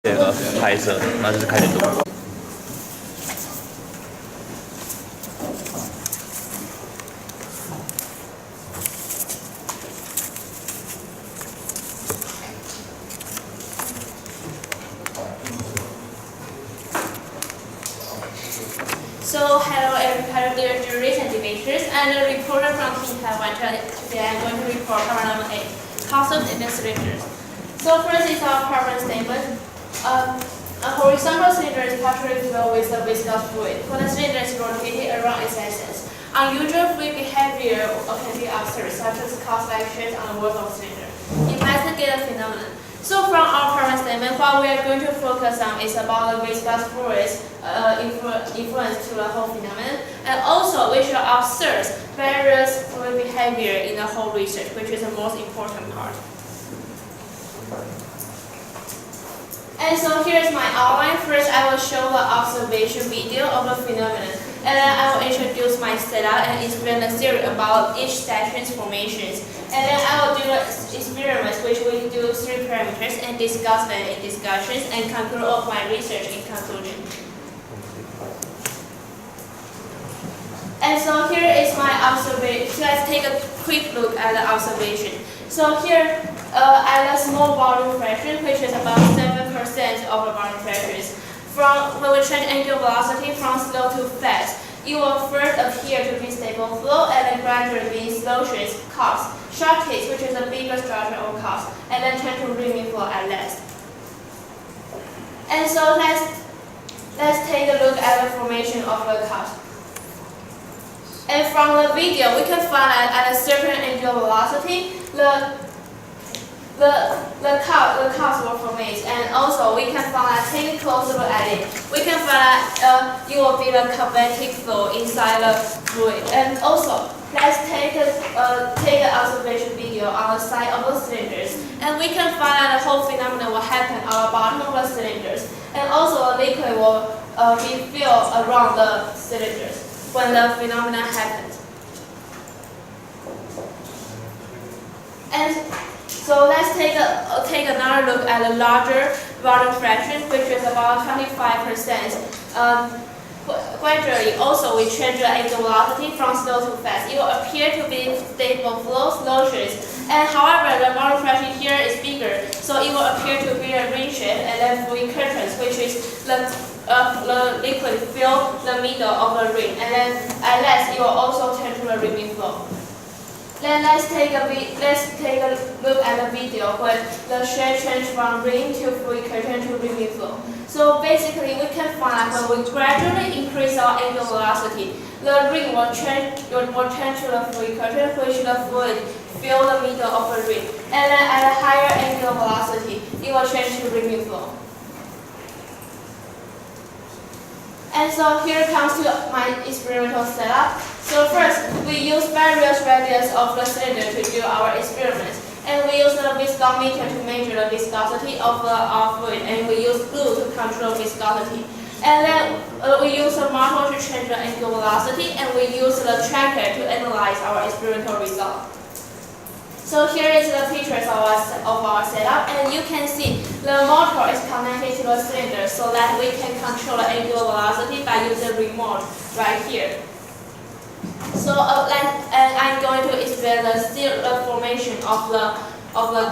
这个拍摄，然后就是开始录。So, hello everybody, dear jurors and debaters. I'm a reporter from Taiwan. Today I'm going to report part 8, Cusps Administrators. So first is our problem statement. A horizontal cylinder is partially filled with a viscous fluid. When the cylinder is rotated around its axis, unusual fluid behavior can be observed, such as Cusps-like shapes on the walls of the cylinder. Investigate the phenomenon. So from our problem statement, what we are going to focus on is about the viscous fluid's influence to the whole phenomenon, and also we should observe various fluid behavior in the whole research, which is the most important part. And so here's my outline. First, I will show the observation video of the phenomenon, and then I will introduce my setup and explain the theory about each section's formations. And then I will do the experiments, which we do 3 parameters and discuss them in discussions and conclude all my research in conclusion. And so here is my observation. Let's take a quick look at the observation. So here, at a small volume fraction, which is about 7% of the volume fractions, when we change angular velocity from slow to fast, it will first appear to be stable flow and then gradually be slow shapes, Cusps, short case, which is a bigger structure of Cusps, and then turn to rhythmic flow at last. And so let's take a look at the formation of the Cusps. And from the video, we can find that at a certain angular velocity, the Cusps will form, and also we can find that, take a closer look at it, we can find that it will be the kinetic flow inside the fluid. And also, let's take an observation video on the side of the cylinders, and we can find that the whole phenomenon will happen on the bottom of the cylinders, and also the liquid will be filled around the cylinders when the phenomenon happens. And so let's take another look at the larger volume fraction, which is about 25%. Gradually, also we change the angular velocity from slow to fast. It will appear to be stable flow, slow shapes. And however, the volume fraction here is bigger, so it will appear to be a ring shape, and then fluid curtains, which is the liquid fill the middle of the ring, and then at last it will also turn to a rhythmic flow. Then let's take a look at the video when the shape changes from ring to fluid curtain to rhythmic flow. So basically, we can find that when we gradually increase our angular velocity, the ring will turn to the fluid curtain, which the fluid fill the middle of the ring. And then at a higher angular velocity, it will change to rhythmic flow. And so here comes to my experimental setup. So first, we use various radius of the cylinder to do our experiments. And we use the viscometer to measure the viscosity of our fluid. And we use glue to control viscosity. And then we use a motor to change the angular velocity. And we use the tracker to analyze our experimental result. So here is the pictures of our setup, and you can see the motor is connected to the cylinder so that we can control the angular velocity by using the remote right here. So I'm going to explain the formation of the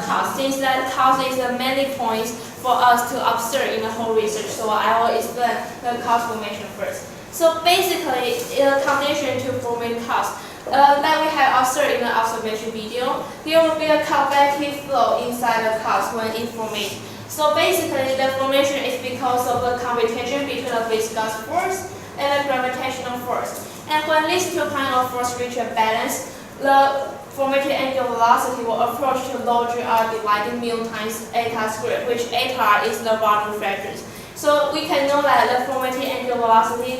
Cusps, since that Cusps is the many points for us to observe in the whole research. So I will explain the Cusps formation first. So basically, the condition to form a Cusps that we have observed in the observation video, there will be a convective flow inside the Cusps when it forms. So basically, the formation is because of the computation between the viscous force and the gravitational force. And when these 2 kinds of force reach a balance, the formative angular velocity will approach to log GR divided mu times eta squared, which eta is the volume fractions. So we can know that the formative angular velocity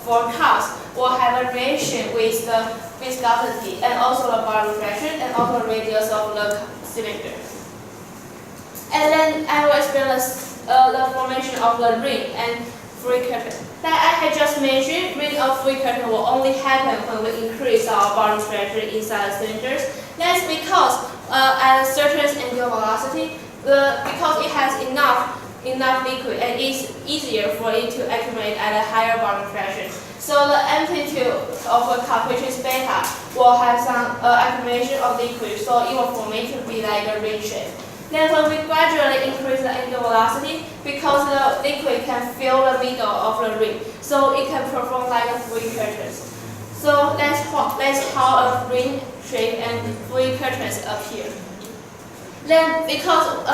for Cusps will have a relation with the viscosity and also the volume fraction and also the radius of the cylinder. And then I will explain the formation of the ring and fluid curtain. That I had just mentioned, ring of fluid curtain will only happen when we increase our volume fraction inside the cylinders. That's because at a certain angular velocity, because it has enough enough liquid, and it's easier for it to accumulate at a higher volume fraction. So the amplitude of a cup, which is beta, will have some accumulation of liquid, so it will form it to be like a ring shape. Then when we gradually increase the angular velocity, because the liquid can fill the middle of the ring, so it can perform like a free curtains. So that's how a ring shape and free curtains appear. Then because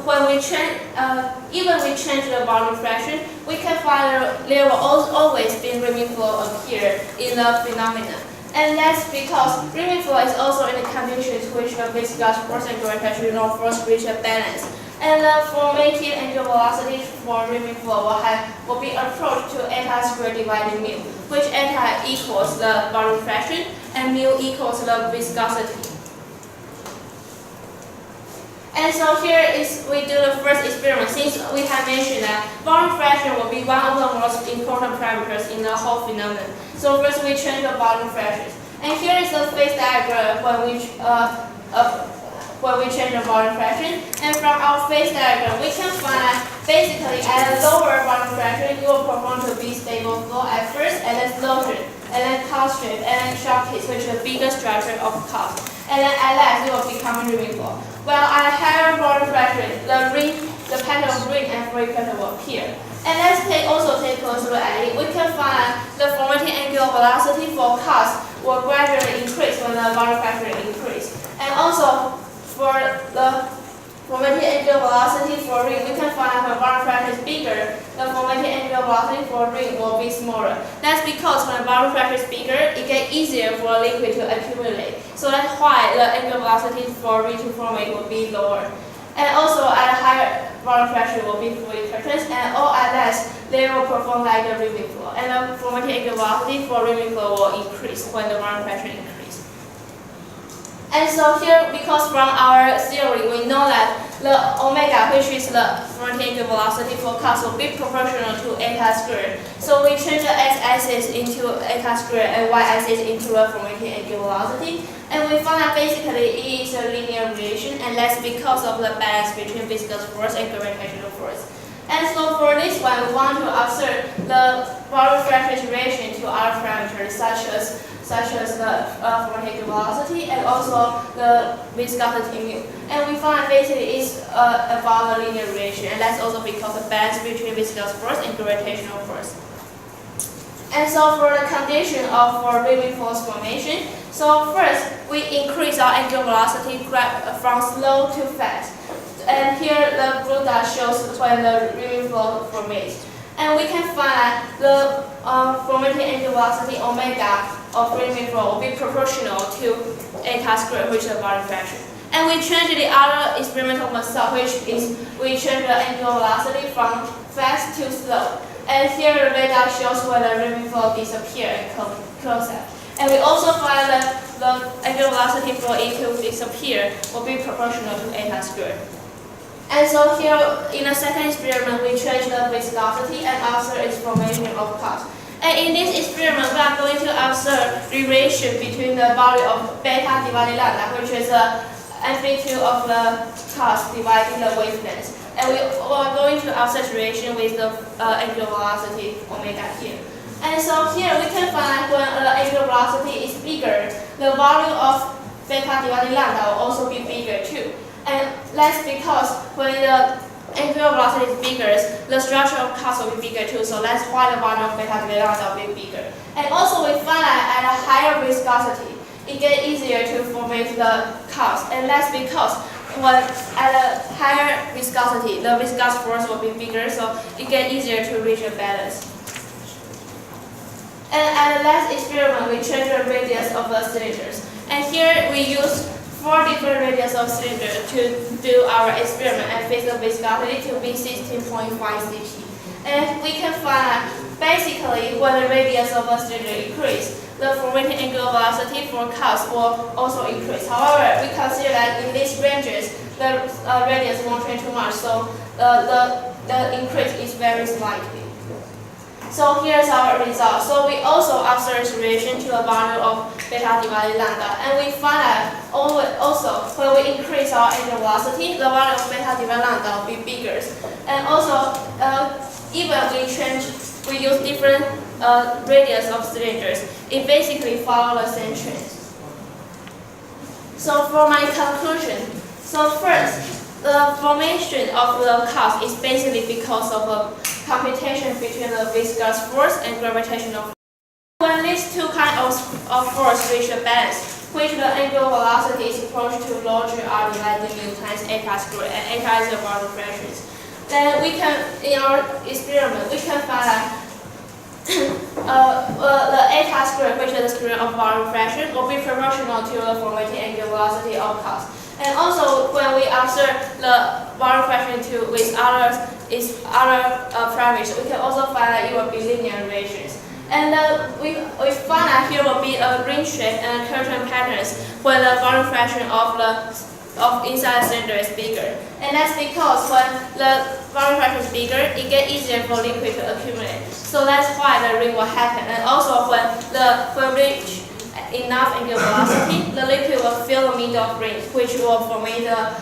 when we change, even we change the volume fraction, we can find there will always be ringing flow appear in the phenomenon. And that's because ringing flow is also in the conditions which the viscous force and gravitational force reach a balance. And the formative angular velocity for ringing flow will be approached to eta squared divided mu, which eta equals the volume fraction and mu equals the viscosity. And so here is we do the first experiment. Since we have mentioned that volume fraction will be one of the most important parameters in the whole phenomenon. So first we change the volume fractions. And here is the phase diagram when we change the volume fraction. And from our phase diagram, we can find that basically at a lower volume fraction, it will perform to be stable flow at first, and then slower, and then constant, and then sharp case, which is the bigger structure of Cusps. And then at last, it will become ringing flow. Well, at a higher volume fraction, the pattern of ring and free curtain will appear. And let's also take a closer look at it. We can find the formative angular velocity for Cusps will gradually increase when the volume fraction increases. And also for the formative angular velocity for ring, we can find when volume fraction is bigger, the formative angular velocity for ring will be smaller. That's because when the volume fraction is bigger, it gets easier for a liquid to accumulate. So that's why the angular velocity for ring to formate will be lower. And also at a higher volume fraction will be free curtains, and all at last they will perform like a ringing flow. And the formative angular velocity for ringing flow will increase when the volume fraction increases. And so here, because from our theory, we know that the omega, which is the formative angular velocity for Cusps, will be proportional to eta squared. So we change the x-axis into eta squared and y-axis into the formative angular velocity. And we found that basically it is a linear relation, and that's because of the balance between viscous force and gravitational force. And so for this one, we want to observe the volume fraction relation to other parameters such as the formative velocity and also the viscosity mu. And we find basically it's about the linear relation, and that's also because of the balance between viscous force and gravitational force. And so for the condition for ringing force formation, so first we increase our angular velocity from slow to fast. And here the blue dot shows when the ringing flow formates. And we can find the formative angular velocity omega of ringing flow will be proportional to eta squared, which is the volume fraction. And we change the other experimental method, which is we change the angular velocity from fast to slow. And here the red dot shows where the ringing flow disappears and close up. And we also find that the angular velocity for it to disappear will be proportional to eta squared. And so here in the second experiment, we change the viscosity and observe its formation of Cusps. And in this experiment, we are going to observe the relation between the value of beta divided lambda, which is the amplitude of the Cusps dividing the wavelength. And we are going to observe relation with the angular velocity omega here. And so here we can find when the angular velocity is bigger, the value of beta divided lambda will also be bigger too. And that's because when the angular velocity is bigger, the structure of Cusps will be bigger too. So that's why the value of beta divided lambda will be bigger. And also we find that at a higher viscosity, it gets easier to formate the Cusps. And that's because when at a higher viscosity, the viscous force will be bigger, so it gets easier to reach a balance. And at the last experiment, we change the radius of the cylinders. And here we use 4 different radius of cylinder to do our experiment and fix the viscosity to be 16.5 cp. And we can find basically when the radius of the cylinder increases, the formative angular velocity for Cusps will also increase. However, we consider that in these ranges, the radius won't change too much, so the increase is very slightly. So here's our result. So we also observe relation to the value of beta divided lambda, and we find that also when we increase our angular velocity, the value of beta divided lambda will be bigger. And also, even we use different radius of cylinders, it basically follows the same trend. So for my conclusion, so first, the formation of the cusp is basically because of a computation between the viscous force and gravitational force. When these two kinds of force reach a balance, which the angular velocity is approached to larger R divided mu times eta squared, and eta is the boundary pressures, then we can, in our experiment, we can find that the eta squared, which is the square root of boundary pressure, will be proportional to the formating angular velocity of cusp. And also, when we observe the boundary pressure with other parameters, we can also find that it will be linear relations. And we find that here will be a ring shape and curtain patterns where the boundary pressure of inside the cylinder is bigger. And that's because when the boundary pressure is bigger, it gets easier for liquid to accumulate. So that's why the ring will happen. And also when we reach enough angular velocity, the liquid will fill the middle of rings, which will form the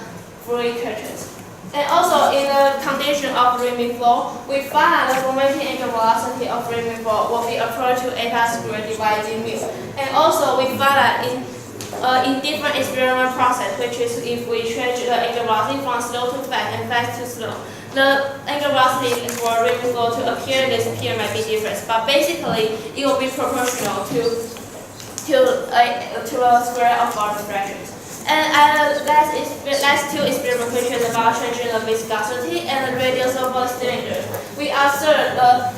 fluid curtains. And also in the condition of ring flow, we find that the formating angular velocity of ring flow will be approached to eta squared divided mu. And also we find that in different experimental process, which is if we change the angular velocity from slow to fast and fast to slow, the angular velocity for ring flow to appear and disappear might be different. But basically, it will be proportional to a square of boundary fractions. And last two experiments, which is about changing the viscosity and the radius of a cylinder. We observed the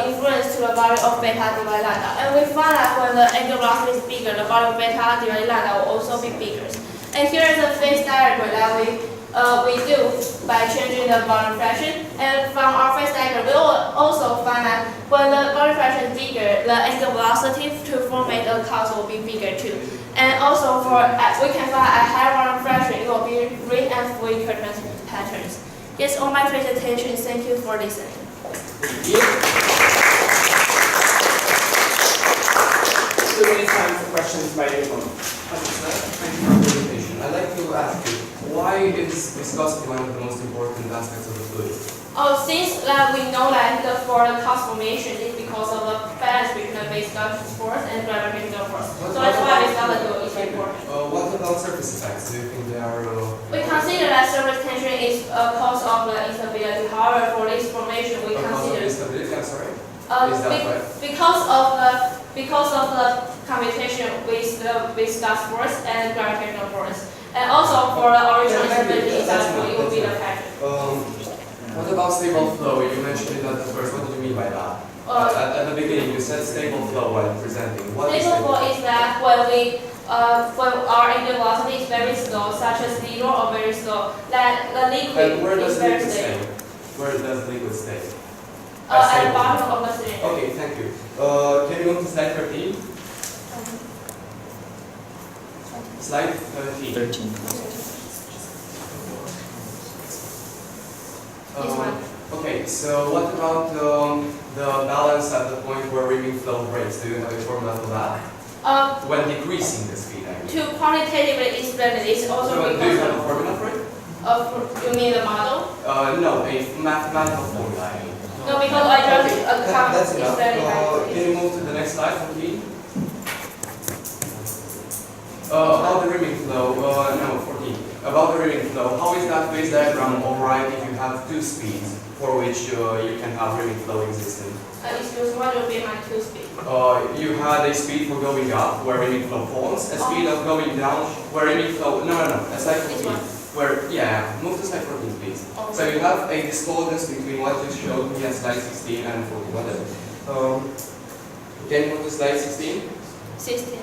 influence to the value of beta divided lambda, and we find that when the angular velocity is bigger, the value of beta divided lambda will also be bigger. And here is a phase diagram that we do by changing the boundary fraction. And from our phase diagram, we will also find that when the boundary fraction is bigger, the angular velocity to formate the cusp will be bigger too. And also we can find a higher boundary fraction, it will be ring and fluid curtain patterns. Yes, all my presentation. Thank you for listening. So we have time for questions by anyone. Thank you for the presentation. I'd like to ask you, why is viscosity one of the most important aspects of the fluid? Since we know that for the cusp formation is because of the balance between the viscous force and gravitational force. So that's why viscosity is important. What about surface effects? Do you think they are... We consider that surface tension is a cause of the instability. However, for this formation, we consider... instability, I'm sorry? Is that right? Because of the computation with the viscous force and gravitational force. And also for the original instability, it will be the pattern. What about stable flow? You mentioned it at the first. What do you mean by that? At the beginning, you said stable flow while presenting. What is stable flow is that when our angular velocity is very slow, such as 0 or very slow, that the liquid is very stable. Where does the liquid stay? At the bottom of the cylinder. Okay, thank you. Can you move to slide 13? Slide 13. 13. Okay, so what about the balance at the point where ringing flow breaks? Do you have a formula for that? When decreasing the speed, I mean. To quantitatively explain it, it's also do you have a formula for it? You mean the model? No, a mathematical formula, I mean. No, because I just that's enough. Can you move to the next slide, please? About the ringing flow, no, 14. About the ringing flow, how is that phase diagram alright if you have two speeds for which you can have ringing flow existing? Excuse me, what will be my two speed? You had a speed for going up, where ringing flow forms, a speed of going down, where ringing flow, no, a slide 14. Where, yeah, move to slide 14, please. Okay. So you have a discordance between what you showed me at slide 16 and 14. What is it? Can you move to slide 16? 16.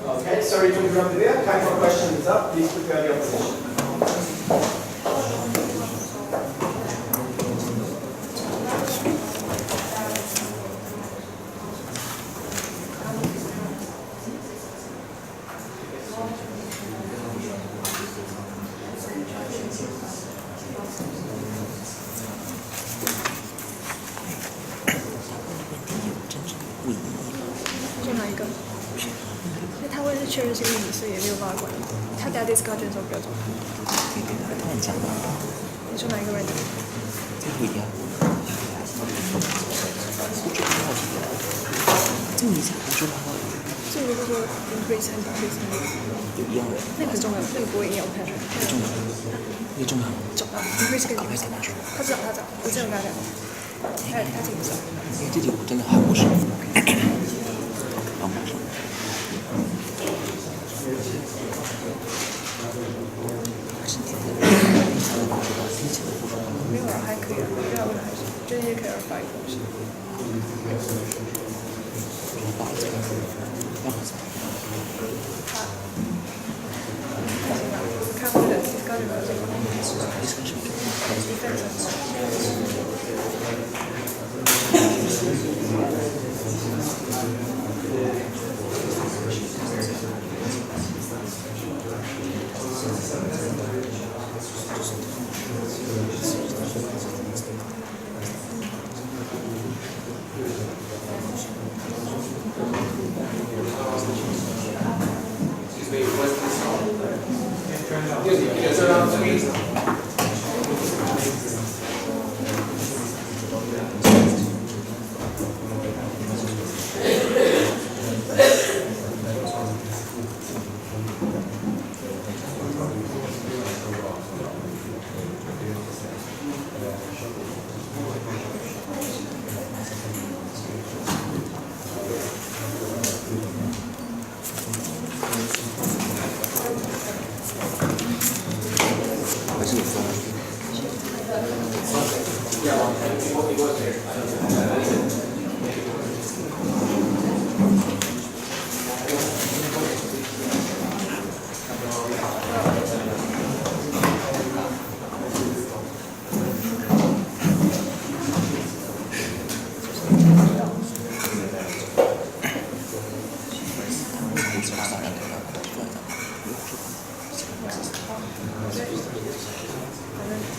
Okay, sorry to interrupt you there. Time for questions up. Please prepare your position. 确认性问题，所以也没有办法管。他打 discard 的时候比较重要。可以给他突然讲吗？你说哪一个 random？这个不一样。这个你讲，你说吧。这个就是说 increase and decrease 有一样的。那个很重要，那个不会硬要看出来。那重要，那重要。重要 increase 跟 decrease 他说。他知道，我之前有跟他讲过。他自己不知道。因为这题我真的还不熟。帮忙说。没有啊，还可以啊，不要问还是，这些可以发一个东西。看我的刚才这个。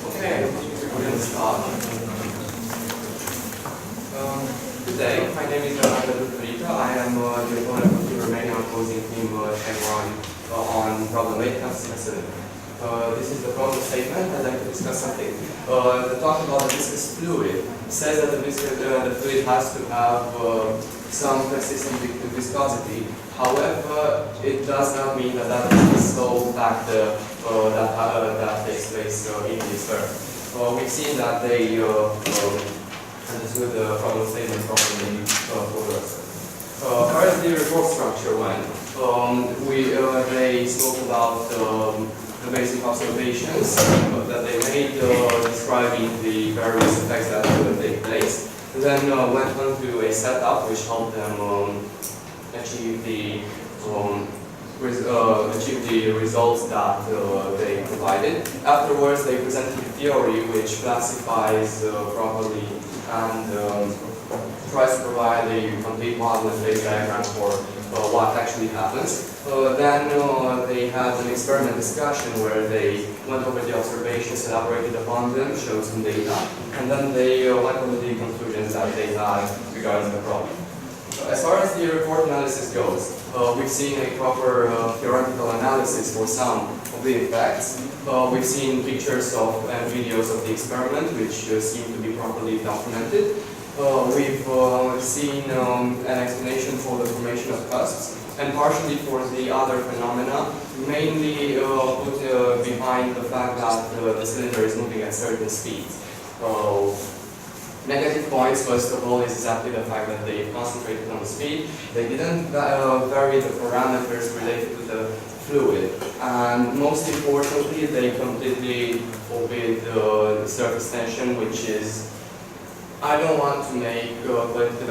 Okay, we're going to start. Today, my name is Turică. I am the opponent of the Romanian opposing team Taiwan on problem 8 Cusps. This is the problem statement. I'd like to discuss something. The talk about the viscous fluid says that the fluid has to have some consistent viscosity. However, it does not mean that that is the sole factor that takes place in this curve. We've seen that they understood the problem statement properly for us. How does the report structure went? They spoke about the basic observations that they made describing the various effects that could take place. Then went on to a setup which helped them achieve the results that they provided. Afterwards, they presented a theory which classifies properly and tries to provide a complete model and phase diagram for what actually happens. Then they had an experiment discussion where they went over the observations, elaborated upon them, showed some data, and then they went over the conclusions that they had regarding the problem. As far as the report analysis goes, we've seen a proper theoretical analysis for some of the effects. We've seen pictures of and videos of the experiment, which seem to be properly documented. We've seen an explanation for the formation of cusps, and partially for the other phenomena, mainly put behind the fact that the cylinder is moving at certain speeds. Negative points, first of all, is exactly the fact that they concentrated on the speed. They didn't vary the parameters related to the fluid. And most importantly, they completely forbid the surface tension, which is, I don't want to make quantitative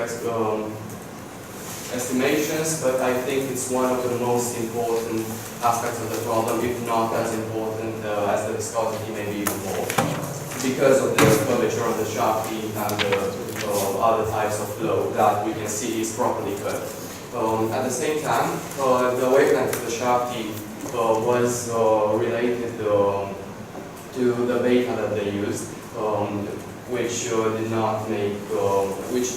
estimations, but I think it's one of the most important aspects of the problem, if not as important as the viscosity, maybe even more, because of the curvature of the shaft teeth and the other types of flow that we can see is properly cut. At the same time, the wavelength of the shaft teeth was related to the beta that they used, which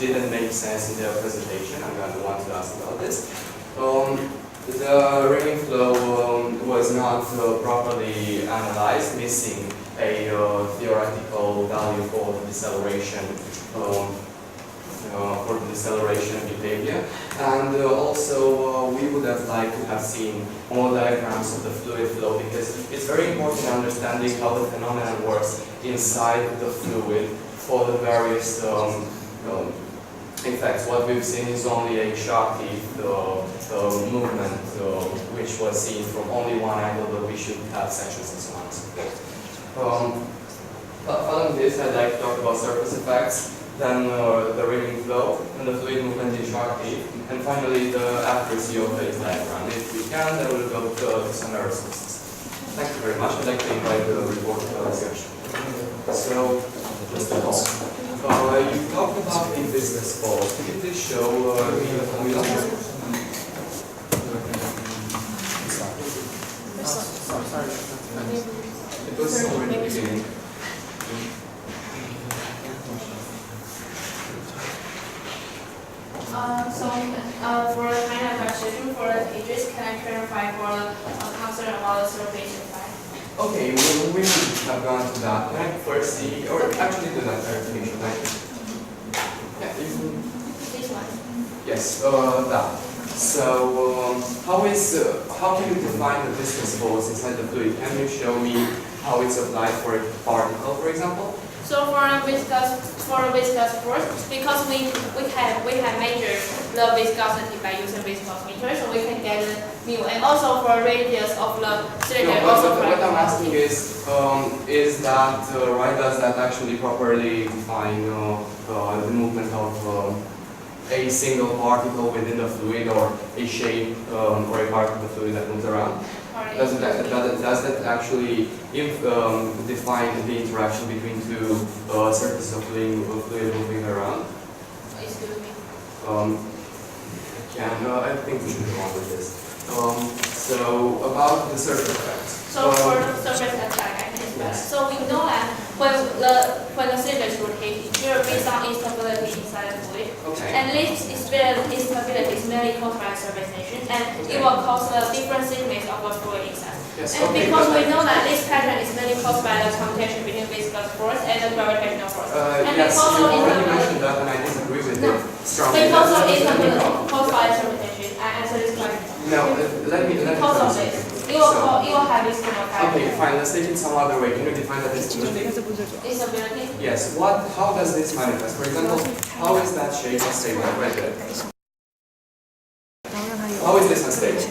didn't make sense in their presentation. I'm going to want to ask about this. the reading flow was not properly analyzed, missing a theoretical value for the deceleration behavior, and also we would have liked to have seen more diagrams of the fluid flow, because it's very important understanding how the phenomenon works inside the fluid for the various effects. What we've seen is only a sharp teeth movement, which was seen from only one angle, but we should have sections and so on and so forth. Following this, I'd like to talk about surface effects, then the reading flow, and the fluid movement in sharp teeth, and finally the accuracy of the diagram. If we can, then we'll go to some error sources. Thank you very much. I'd like to invite the report discussion. So, first of all, you talked about the business falls. Could you please show me the formula? It was somewhere in the beginning. For the kind of question for the pages, can I clarify for the concern about the surface effect? Okay, we should have gone to that. Can I first see, or actually do that clarification, right? Yeah, This one. yes, that. So, how can you define the viscous force inside the fluid? Can you show me how it's applied for a particle, for example? So for a viscous force, because we can measure the viscosity by using viscometer, so we can get mu, and also for radius of the cylinder. No, what I'm asking is that right? Does that actually properly define the movement of a single particle within the fluid, or a shape or a part of the fluid that moves around? Does that actually define the interaction between two surfaces of fluid moving around? Excuse me. I think we should go on with this. So about the surface effects. So for the surface effect, I can explain. So we know that when the cylinder is rotating, there will be some instability inside the fluid. Okay. And this instability is mainly caused by surface tension, and it will cause a different thickness of the fluid inside. Yes, And okay, because we know that this pattern is mainly caused by the commutation between viscous force and the gravitational force. And yes, because you of already instability, mentioned that, and I disagree with No. it strongly. because of That's instability wrong. caused by surface tension, I answer this question. No, let me Because of tell you this, something. it will have this kind of Okay, pattern. fine. Let's take it some other way. Can you define that instability? Instability. Yes. How does this manifest? For example, how is that shape unstable? Right there. How is this unstable?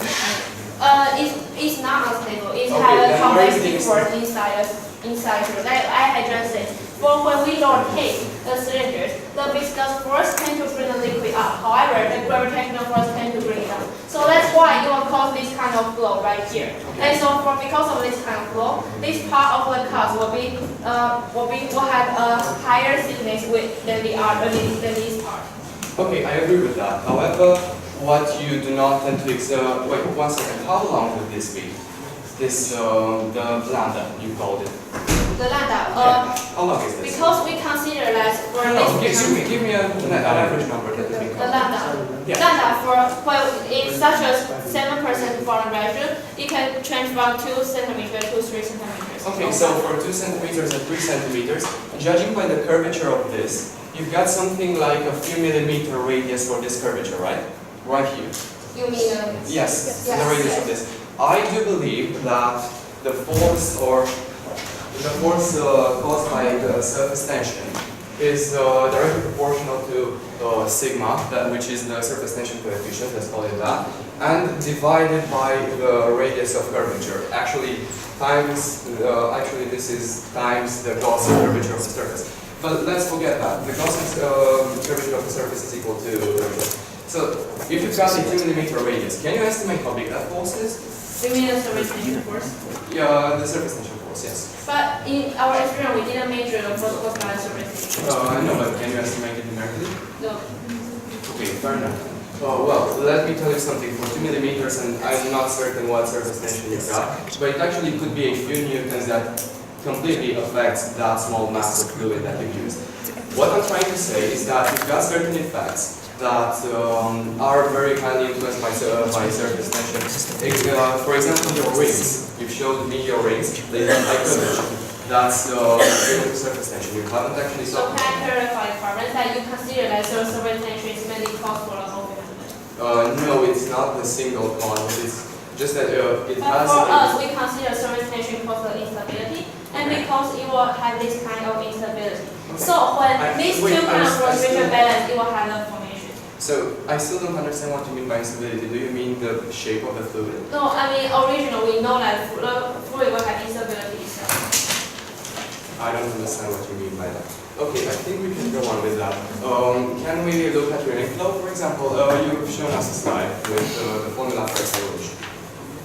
It's not unstable. It Okay, has a then where is convective the- force inside here. Like I had just said, for when we rotate the cylinders, the viscous force tend to bring the liquid up. However, the gravitational force tend to bring it down. So that's why it will cause this kind of flow right here. And so because of this kind of flow, this part of the cusp will have a higher thickness width than this part. Okay, I agree with that. However, what you do not tend to wait 1 second. How long would this be? This the lambda you called it. The lambda. How long is this? Because we consider that for No, this. give me an average number that you think The of. lambda. Yeah. Lambda in such a 7% foreign ratio, it can change from 2 centimeters to 3 centimeters. Okay, so for 2 centimeters and 3 centimeters, judging by the curvature of this, you've got something like a few millimeter radius for this curvature, right? Right here. You mean Yes, the radius of this. I do believe that the force caused by the surface tension is directly proportional to sigma, which is the surface tension coefficient, let's call it that, and divided by the radius of curvature. Actually, this is times the Gaussian curvature of the surface. But let's forget that. The Gaussian curvature of the surface is equal to. So, if you've got a 2 millimeter radius, can you estimate how big that force is? You mean the surface tension force? Yeah, the surface tension force, yes. But in our experience, we didn't measure the force caused by the surface tension. I know, but can you estimate it numerically? No. Okay, fair enough. Well, let me tell you something. For 2 millimeters, and I'm not certain what surface tension you've got, but it actually could be a few newtons that completely affects that small mass of fluid that you use. What I'm trying to say is that you've got certain effects that are very highly influenced by surface tension. For example, your rings. You showed me your rings. They have high curvature. That's related to surface tension. You haven't actually So talked can I clarify for that you consider that surface tension is mainly caused for the whole element? no, it's not the single cause. It's just that it But has. for us, we consider surface tension cause the instability, and because it will have this kind of instability. So when these two kind of rotation balance, it will have a formation. So I still don't understand what you mean by instability. Do you mean the shape of the fluid? No, I mean originally we know that the fluid will have instability itself. I don't understand what you mean by that. Okay, I think we can go on with that. Can we look at your inflow? For example, you've shown us a slide with the formula for acceleration.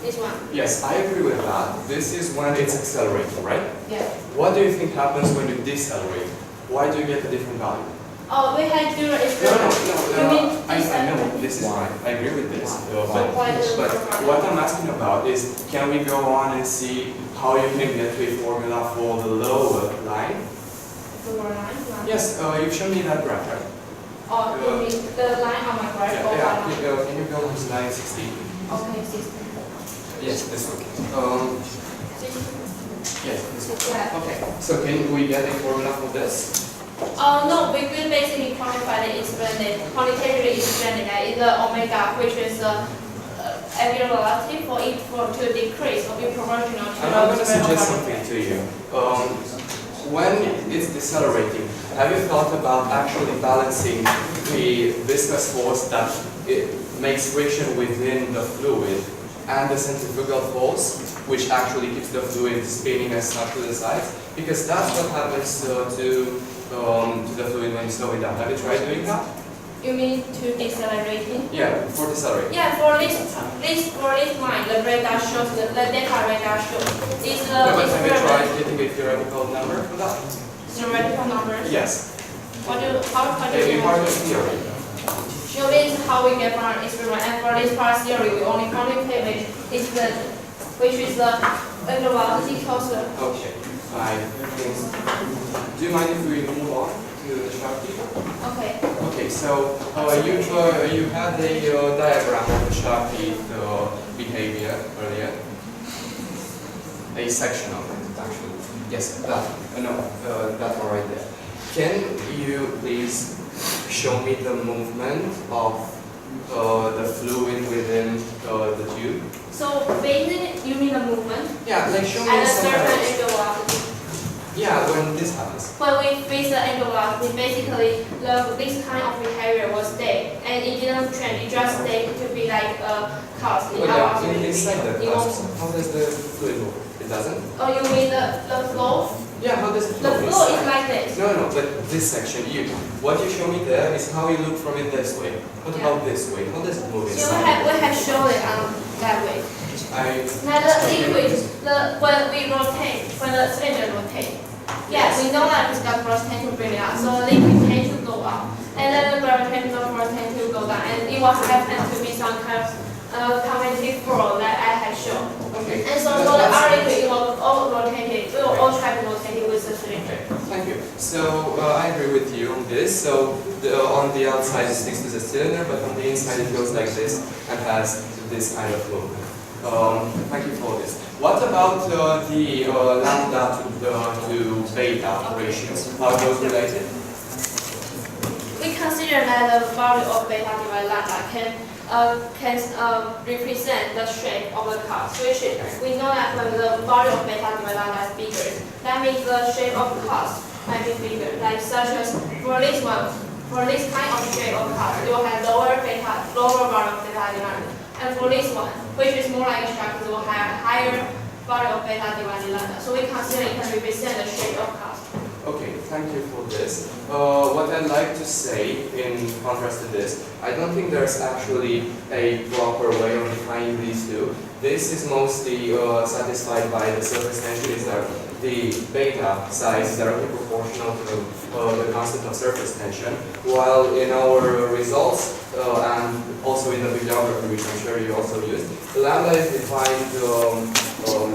This one? Yes, I agree with that. This is when it's accelerating, right? Yeah. What do you think happens when you decelerate? Why do you get a different value? Oh, we had to do the No, experiment. You mean I know, this is fine. I agree with this. But what I'm asking about is, can we go on and see how you can get to a formula for the lower line? The lower line? Yes, you've shown me that graph, right? Oh, you mean the line on my graph? Can you go on to line 16? Okay, 16. Yes, this one. 16. Yes, this one. Yeah. Okay, so can we get a formula for this? No, we will basically quantify the explained, quantitatively explained that is the omega, which is the angular velocity for it to decrease or be proportional to I'm going to the suggest something to you. When it's decelerating, have you thought about actually balancing the viscous force that it makes friction within the fluid and the centrifugal force, which actually keeps the fluid spinning and stuck to the sides? Because that's what happens to the fluid when you slow it down. Have you tried doing that? You mean to decelerating? Yeah, for decelerating. Yeah, for this line, the radar shows the data radar shows is Yeah, but have you tried getting a theoretical number for that? theoretical numbers. Yes. How do A you part of theory. show this how we get from our experiment, and for this part theory we only quantitate which is the angular velocity closer. Okay. I think. Do you mind if we move on to the Sharpie? Okay. Okay, so you had a diagram of the Sharpie behavior earlier. A section of it, actually. Yes, that. That one right there. Can you please show me the movement of the fluid within the tube? So basically, you mean the movement Yeah, like show me at a some certain arrows. angular velocity. Yeah, when this happens. When we face the angular velocity, basically this kind of behavior will stay, and it didn't change. It just stayed to be like a cusp. Well, yeah, inside the cusp, how does the fluid move? It doesn't? Oh, you mean the flow? Yeah, how does it The flow? flow is like this. No, but this section, what you show me there is how you look from it this way. What about this way? How does it move So inside? we have shown it that way. Now the liquid, when we rotate, when the cylinder rotates, yeah, we know that viscous force tend to bring it up, so the liquid tends to go up, and then the gravitational force tends to go down, and it will happen to be some kind of convective flow that I had shown. Okay. And so for the R liquid, it will all rotate it. We will all try to rotate it with the cylinder. Okay, thank you. So I agree with you on this. So on the outside it sticks to the cylinder, but on the inside it goes like this and has this kind of movement. Thank you for this. What about the lambda to beta ratios? Are those related? We consider that the value of beta divided lambda can represent the shape of the cusp. Which we know that when the value of beta divided lambda is bigger, that means the shape of the cusp might be bigger. Like such as for this one, for this kind of shape of cusp, it will have lower value of beta divided lambda. And for this one, which is more like a structure, it will have higher value of beta divided lambda. So we consider it can represent the shape of cusp. Okay, thank you for this. What I'd like to say in contrast to this, I don't think there's actually a proper way of defining these two. This is mostly satisfied by the surface tension, is that the beta size is directly proportional proportional to the constant of surface tension, while in our results and also in the bibliography, which I'm sure you also used, lambda is defined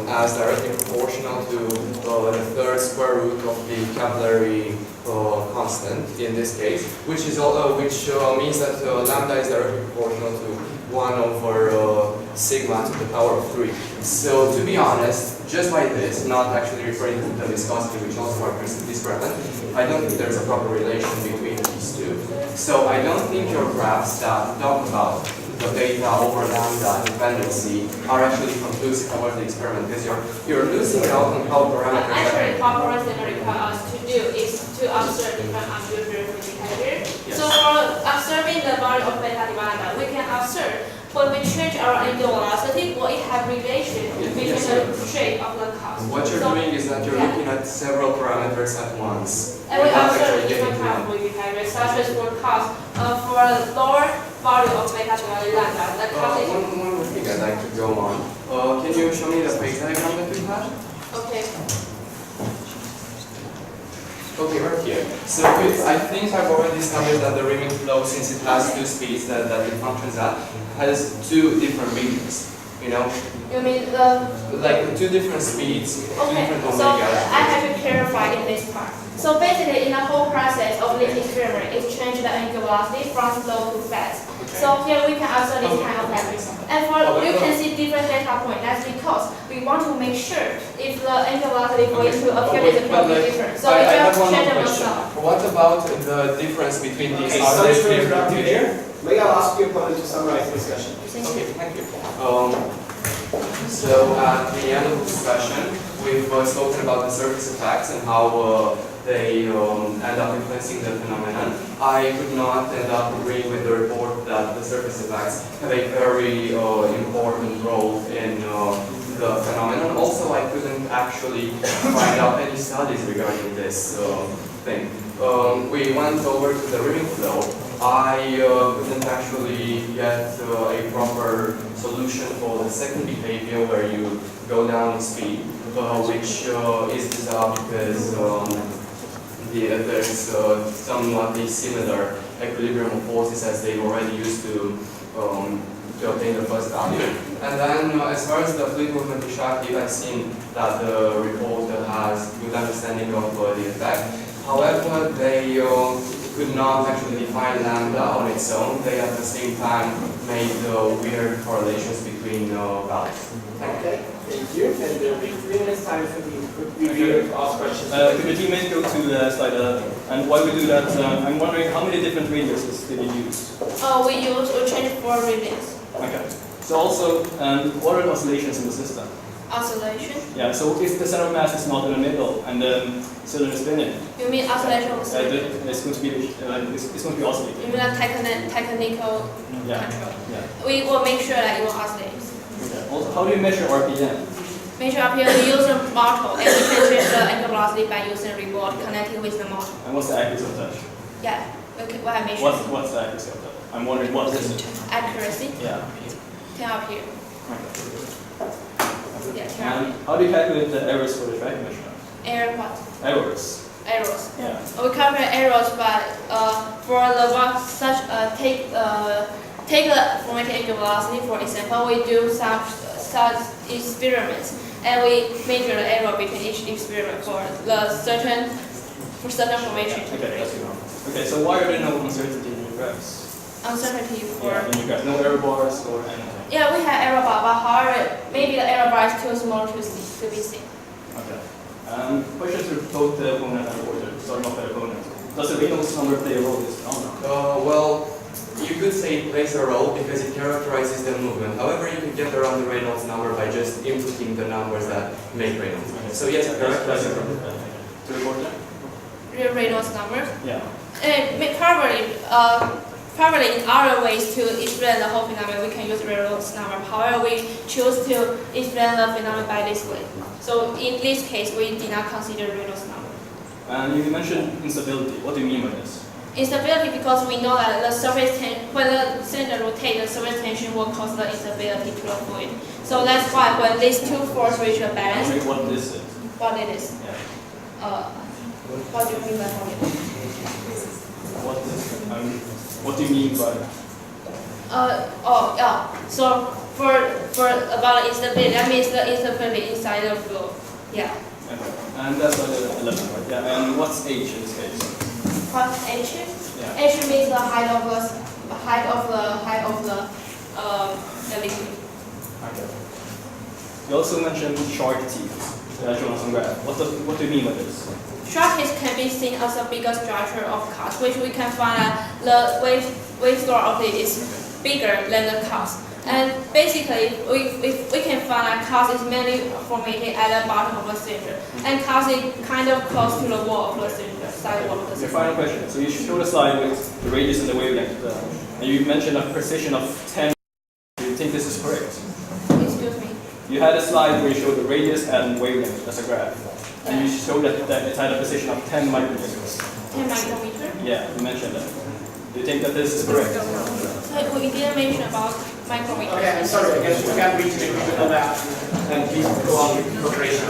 as directly proportional to the third square root of the capillary constant in this case, which means that lambda is directly proportional to 1 over sigma to the power of 3. So to be honest, just by this, not actually referring to the viscosity, which also are discrepant, I don't think there's a proper relation between these two. So I don't think your graphs that talk about the data over lambda dependency are actually conclusive about the experiment, because you're losing out on how parameters. Actually, what Horizon requires us to do is to observe different unusual behavior. Yes. So for observing the value of beta lambda, we can observe when we change our angular velocity, will it have relation between the shape of the cusp. What you're doing is that you're looking at several parameters at once. And we You're not observe actually different getting kinds one. of behavior, such as for cusp, for a lower value of beta lambda, the cusp is. One more thing I'd like to go on. Can you show me the phase diagram that you had? Okay. Okay, right here. So I think I've already established that the ringing flow, since it has two speeds that it functions at, has two different regions. You know? You mean the. Like two different speeds, two Okay, different so omegas. I have to clarify in this part. So basically, in the whole process of this experiment, it changed the angular velocity from slow to fast. So here we can observe this kind of pattern. And for you can see different data points. That's because we want to make sure if the angular velocity going to appear in the flow is different. So we I have just one change more them question. ourselves. What about the difference between these? Okay, Are sorry they to clear interrupt you here? there. May I ask your opponent to summarize the discussion? Okay, thank you. So at the end of the discussion, we've spoken about the surface effects and how they end up influencing the phenomenon. I could not end up agreeing with the report that the surface effects have a very important role in the phenomenon. Also, I couldn't actually find out any studies regarding this thing. We went over to the ring flow. I couldn't actually get a proper solution for the second behavior where you go down in speed, which is bizarre because there's somewhat similar equilibrium of forces as they already used to obtain the first value. And then as far as the fluid movement destructive, I've seen that the report has good understanding of the effect. However, they could not actually define lambda on its own. They at the same time made weird correlations between values. Okay, thank you. And there will be 3 minutes time for the reviewer to ask questions. Could the teammates go to slide 11? And while we do that, I'm wondering how many different radiuses did you use? We change 4 readings. Okay. So also, what are the oscillations in the system? Oscillation? Yeah, so if the center of mass is not in the middle and the cylinder is spinning, You mean oscillation of cylinder? it's going to be it's going to be oscillating. You mean a technical Yeah. control? Yeah. We will make sure that it will oscillate. Okay. Also, how do you measure RPM? Measure up here, we use a model, and we can change the angular velocity by using a reward connecting with the model. And what's the accuracy of that? Yeah, okay, what I measured. What's the accuracy of that? I'm wondering what is it? Accuracy, Yeah. 10 up here. Okay. Yeah, 10 up And here. how do you calculate the errors for the tracking measurement? Error what? Errors. Errors. Yeah. We calculate errors by for the one such take the formative angular velocity, for example, we do some such experiments and we measure the error between each experiment for certain formation. Okay, that's enough. Okay, so why are there no uncertainty in your graphs? Uncertainty for Yeah, in your graphs, no error bars or anything. yeah, we have error bar, but however, maybe the error bar is too small to be seen. Okay. Questions for both the opponent and reporter. Starting off by the opponent. Does the Reynolds number play a role in this phenomenon? Well, you could say it plays a role because it characterizes the movement. However, you could get around the Reynolds number by just inputting the numbers that make Reynolds. Okay. So yes, it That's characterizes it. the movement. To the reporter? Real Reynolds numbers. Yeah. And probably in other ways to explain the whole phenomenon, we can use Reynolds number. However, we choose to explain the phenomenon by this way. So in this case, we did not consider Reynolds number. And you mentioned instability. What do you mean by this? Instability because we know that the surface when the cylinder rotates, the surface tension will cause the instability to the fluid. So that's why when these two forces reach a balance, What is it? what it is. Yeah. What do you mean by formula? What do you mean by? So for about instability, that means the instability inside the flow. Yeah. Okay. And that's like 11, right? Yeah. And what's H in this case? What H? Yeah. H means the height of the liquid. Okay. You also mentioned shark teeth, shown on some graph. What do you mean by this? Shark teeth can be seen as the biggest structure of cusp, which we can find that the wave store of it is bigger than the cusp. And basically, we can find that cusp is mainly formatted at the bottom of the cylinder, and cusp is kind of close to the wall of the cylinder, side wall of the Your cylinder. final question. So you showed a slide with the radius and the wavelength, and you mentioned a precision of 10. Do you think this is correct? Excuse me. You had a slide where you showed the radius and wavelength as a graph, and you showed that it had a precision of 10 micrometers. 10 micrometer. Yeah, you mentioned that. Do you think that this is correct? So we didn't mention about micrometer. Okay, I'm sorry, I guess we can't reach it on that. And please go on with the preparation.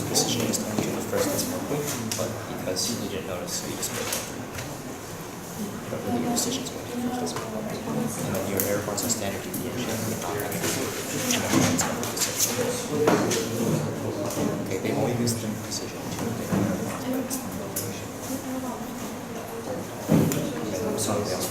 Precision is not the first decimal point, but because you didn't notice, so you just put it. But really, precision is going to the first decimal point. And then your error points are standard deviation. Okay, they only use the precision to something else.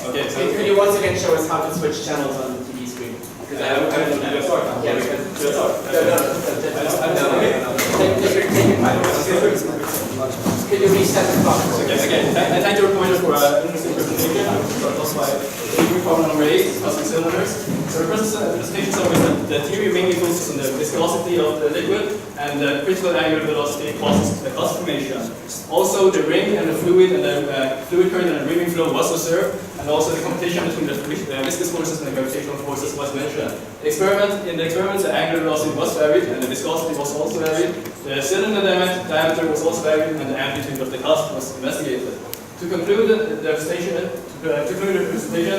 Okay, so could you once again show us how to switch channels on the TV screen? Because I don't know. Yeah, because take your time. Could you reset the clock? Okay, again, I thank your pointer for an interesting presentation. I will start off by problem number 8, custom cylinders. So the presentation summary is that the theory mainly focuses on the viscosity of the liquid and the critical angular velocity causes the cusp formation. Also, the ring and the fluid fluid current and the ringing flow was observed, and also the competition between the viscous forces and the gravitational forces was mentioned. In the experiments, the angular velocity was varied and the viscosity was also varied. The cylinder diameter was also varied, and the amplitude of the cusp was investigated. To conclude the presentation,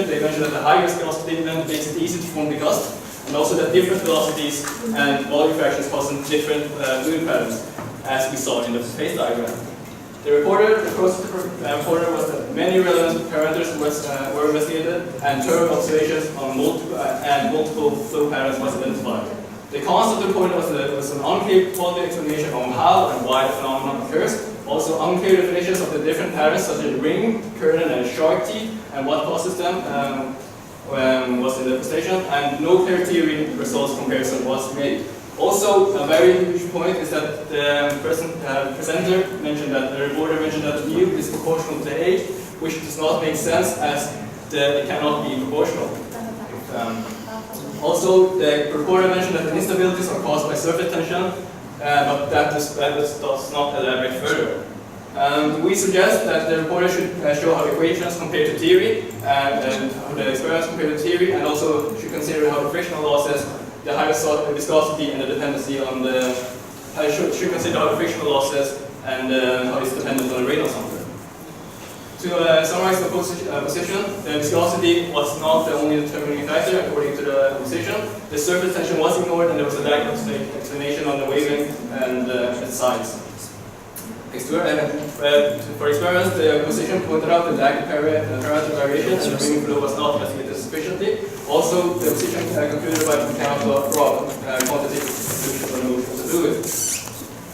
they mentioned that the higher viscosity then makes it easy to form the cusp, and also that different velocities and volume fractions cause different fluid patterns, as we saw in the phase diagram. The process of the reporter was that many relevant parameters were investigated, and thorough observations on multiple flow patterns was identified. The cause of the report was an unclear quality explanation on how and why the phenomenon occurs. Also, unclear definitions of the different patterns, such as ring, current, and shark teeth, and what causes them was in the presentation, and no clear theory results comparison was made. Also, a very huge point is that the presenter mentioned that the reporter mentioned that mu is proportional to A, which does not make sense as it cannot be proportional. Also, the reporter mentioned that the instabilities are caused by surface tension, but that does not elaborate further. We suggest that the reporter should show how equations compare to theory, and how the experiments compare to theory, and also should consider how the frictional losses, the high viscosity, and the dependency on the should consider how the frictional losses and how it's dependent on the Reynolds number. To summarize the position, the viscosity was not the only determining factor according to the position. The surface tension was ignored, and there was a diagnostic explanation on the wavelength and its size. For experiments, the position pointed out the lag parameter variation, and the ringing flow was not estimated sufficiently. Also, the position computed by mechanical raw quantitative distribution of the motion of the fluid.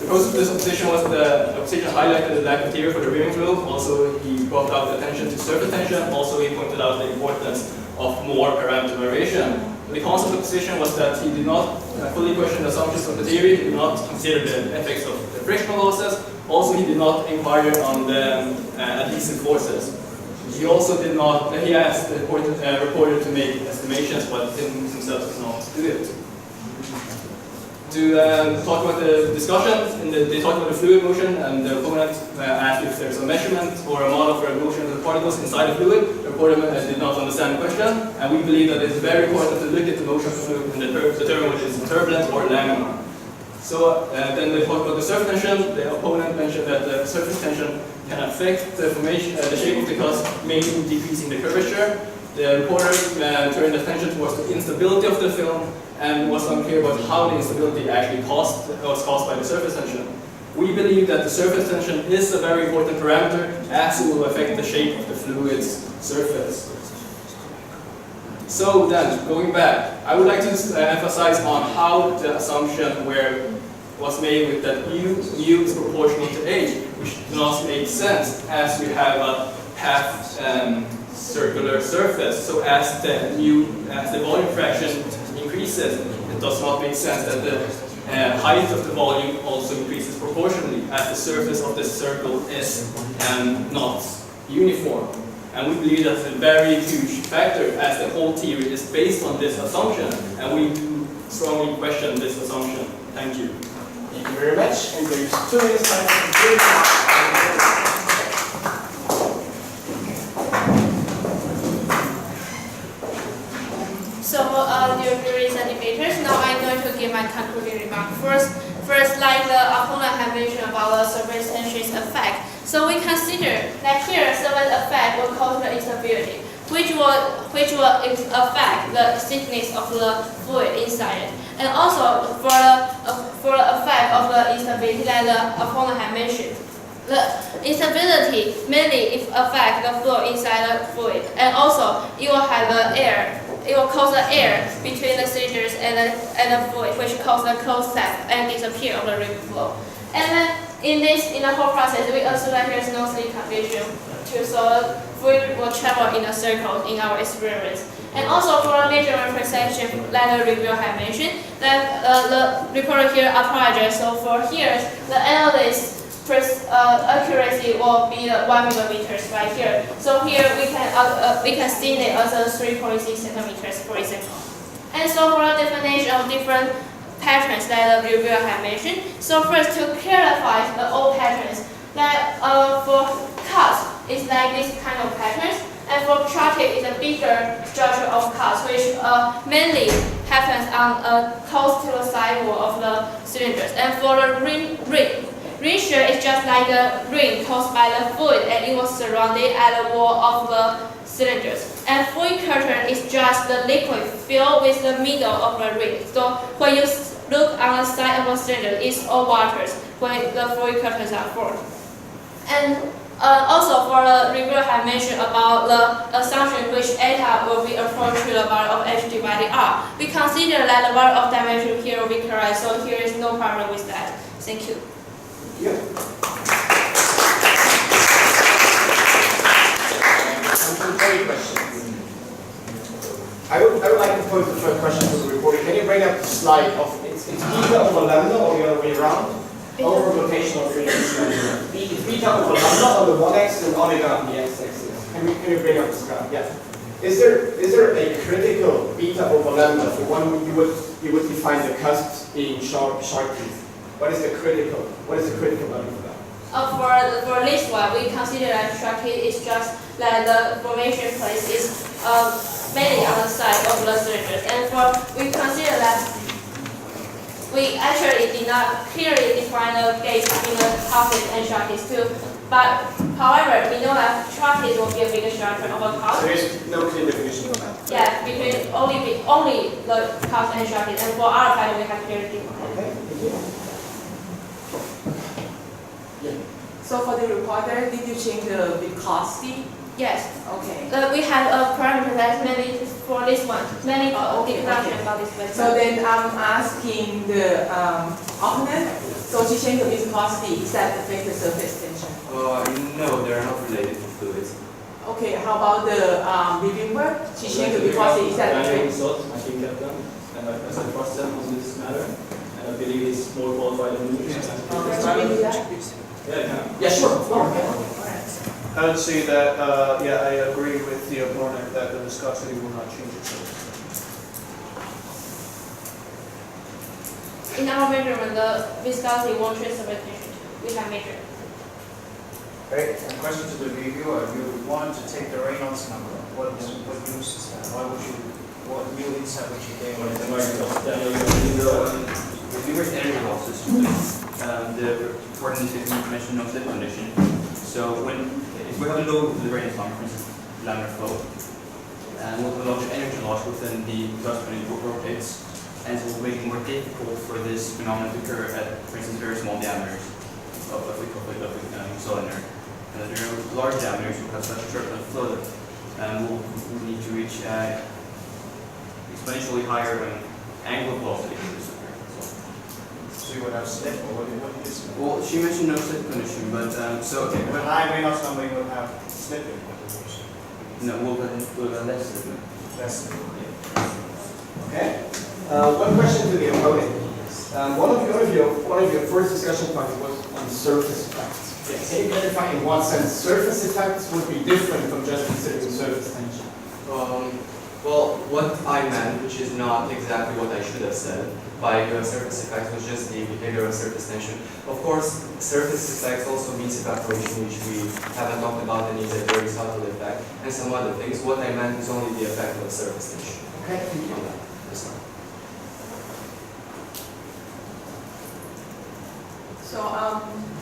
The purpose of this opposition was the opposition highlighted the lag material for the ringing flow. Also, he brought out the attention to surface tension. Also, he pointed out the importance of more parameter variation. The concept of position was that he did not fully question the assumptions of the theory. He did not consider the effects of the frictional losses. Also, he did not inquire on the adhesive forces. He also did not, he asked the reporter to make estimations, but himself did not do it. To talk about the discussion, they talked about the fluid motion, and the opponent asked if there's a measurement or a model for the motion of the particles inside the fluid. The reporter did not understand the question, and we believe that it's very important to look at the motion of the fluid and determine whether it's turbulent or laminar. So then they talked about the surface tension. The opponent mentioned that the surface tension can affect the formation, the shape of the cusp, mainly decreasing the curvature. The reporter turned attention towards the instability of the film and was unclear about how the instability actually was caused by the surface tension. We believe that the surface tension is a very important parameter as it will affect the shape of the fluid's surface. So then, going back, I would like to emphasize on how the assumption was made with that mu is proportional to h, which does not make sense as we have a half circular surface. So as the volume fraction increases, it does not make sense that the height of the volume also increases proportionally as the surface of the circle is not uniform. And we believe that's a very huge factor as the whole theory is based on this assumption, and we strongly question this assumption. Thank you. Thank you very much. And there's 2 minutes time for So, dear viewers and debaters, now I'm going to give my concluding remark. First, like the opponent had mentioned about the surface tension's effect. So we consider that here surface effect will cause the instability, which will affect the thickness of the fluid inside it. And also for the effect of the instability that the opponent had mentioned. The instability mainly affect the flow inside the fluid, and also it will have the air. It will cause the air between the cylinders and the fluid, which cause the closed step and disappear of the ring flow. And then in the whole process, we assume that there is no slip condition, so the fluid will travel in a circle in our experiments. And also for the measurement perception, like the reviewer had mentioned, that the reporter here apologized. So for here, the analysis accuracy will be 1 millimeters right here. So here we can see it as a 3.6 centimeters, for example. And so for the definition of different patterns that the reviewer had mentioned. So first, to clarify the old patterns, that for Cusps it's like this kind of patterns, and for Turică is a bigger structure of Cusps, which mainly happens on close to the sidewall of the cylinders. And for the ring shear is just like a ring caused by the fluid, and it was surrounded at the wall of the cylinders. And fluid curtain is just the liquid filled with the middle of the ring. So when you look on the side of the cylinder, it's all waters when the fluid curtains are formed. And also for the reviewer had mentioned about the assumption which eta will be approached to the value of h divided r. We consider that the value of dimension here will be correct, so here is no problem with that. Thank you. Yeah. Any questions? I would like to pose the first question to the reporter. Can you bring up the slide of it's beta over lambda or the other way around? Over rotation of frequency. It's beta over lambda on the y-axis and omega on the x-axis. Can you bring up this graph? Yeah. Is there a critical beta over lambda for one you would define the cusps being sharp teeth? What is the critical value for that? For this one, we consider that trachea is just that the formation place is mainly on the side of the cylinders, and we consider that we actually did not clearly define the gauge between the cusps and tracheas too. But however, we know that tracheas will be a bigger structure of a cusp. So there's no clear definition of that. Yeah, between only the cusp and tracheas, and for our pattern we have clearly defined. Okay, thank you. So for the reporter, did you change the viscosity? Yes. Okay. We have a parameter that's mainly for this one, mainly for Okay, discussion okay. about this method. So then I'm asking the opponent. So she changed the viscosity. Is that affect the surface tension? No, they're not related to fluids. Okay. How about the reviewer? She changed the viscosity. Is that Dynamic affect? results, I think that done, and I said trust them on this matter, and I believe it's more qualified than me. Can we do that? Yeah, can. Yeah, sure. Okay. I would say that, yeah, I agree with the opponent that the viscosity will not change itself. In our measurement, the viscosity won't change the tension. We have measured. Right, a question to the reviewer. You wanted to take the Reynolds number. What use is that? What new insight would you gain? Reviewers energy losses, the important mention of the condition. So if we have a low Lorentz number, for instance, laminar flow, and we'll have a lot of energy loss within the Gups when it rotates, and it will make it more difficult for this phenomenon to occur at, for instance, very small diameters of the cylinder. And at large diameters, we'll have such a turbulent flow that we'll need to reach exponentially higher angular velocity. So you would have slip, or what do you say? Well, she mentioned no slip condition, but so okay. With high Reynolds number, you would have slipping. No, we'll have less slip. Less slip. Okay. One question to the opponent. One of your first discussion points was on surface effects. Yes. Can you clarify in what sense surface effects would be different from just considering surface tension? Well, what I meant, which is not exactly what I should have said, by surface effects was just the behavior of surface tension. Of course, surface effects also means evaporation, which we haven't talked about and is a very subtle effect, and some other things. What I meant is only the effect of surface tension. Okay, thank you. That's fine. So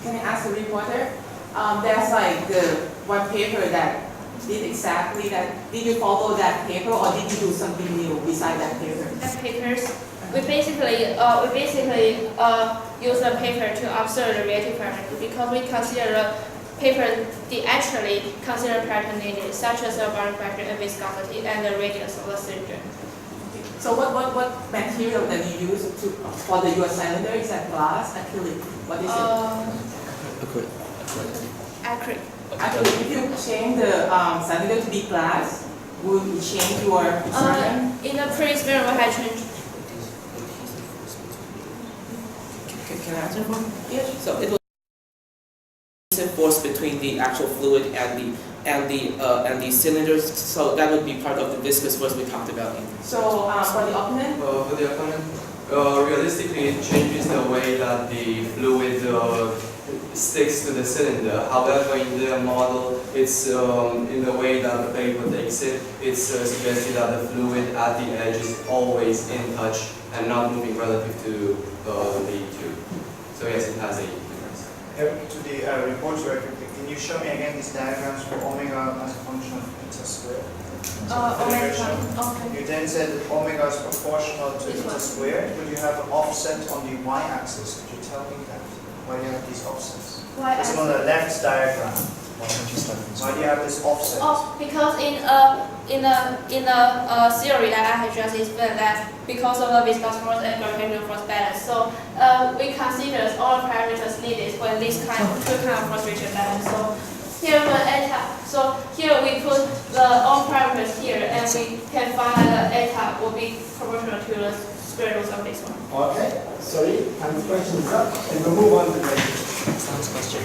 can I ask the reporter? There's like the one paper that did exactly that. Did you follow that paper, or did you do something new beside that paper? The papers, we basically use the paper to observe the reactive parameters because we consider the paper they actually consider pattern needed, such as the boundary pressure and viscosity and the radius of the cylinder. So what material that you use for your cylinder? Is that glass, acrylic? What is it? Acrylic. Actually, if you change the cylinder to be glass, will you change your experiment? In the pre-experiment, we had changed. Can I answer for? Yes. So it was force between the actual fluid and the cylinders. So that would be part of the viscous force we talked about. So for the opponent? For the opponent, realistically, it changes the way that the fluid sticks to the cylinder. However, in the model, it's in the way that the paper takes it, it's suggested that the fluid at the edge is always in touch and not moving relative to the tube. So yes, it has a difference. To the report very quickly, can you show me again these diagrams for omega as a function of eta squared? Okay. You then said that omega is proportional to eta squared, but you have an offset on the y-axis. Could you tell me that? Why do you have these offsets? It's on the left diagram. Why do you have this offset? Oh, because in the theory that I had just explained that because of the viscous force and gravitational force balance, so we consider all parameters needed when this two kind of force ratio balance. So here the eta, so here we put all parameters here, and we can find that the eta will be proportional to the square root of this one. Okay, sorry, and the question is up, and we'll move on to the next. Sounds question.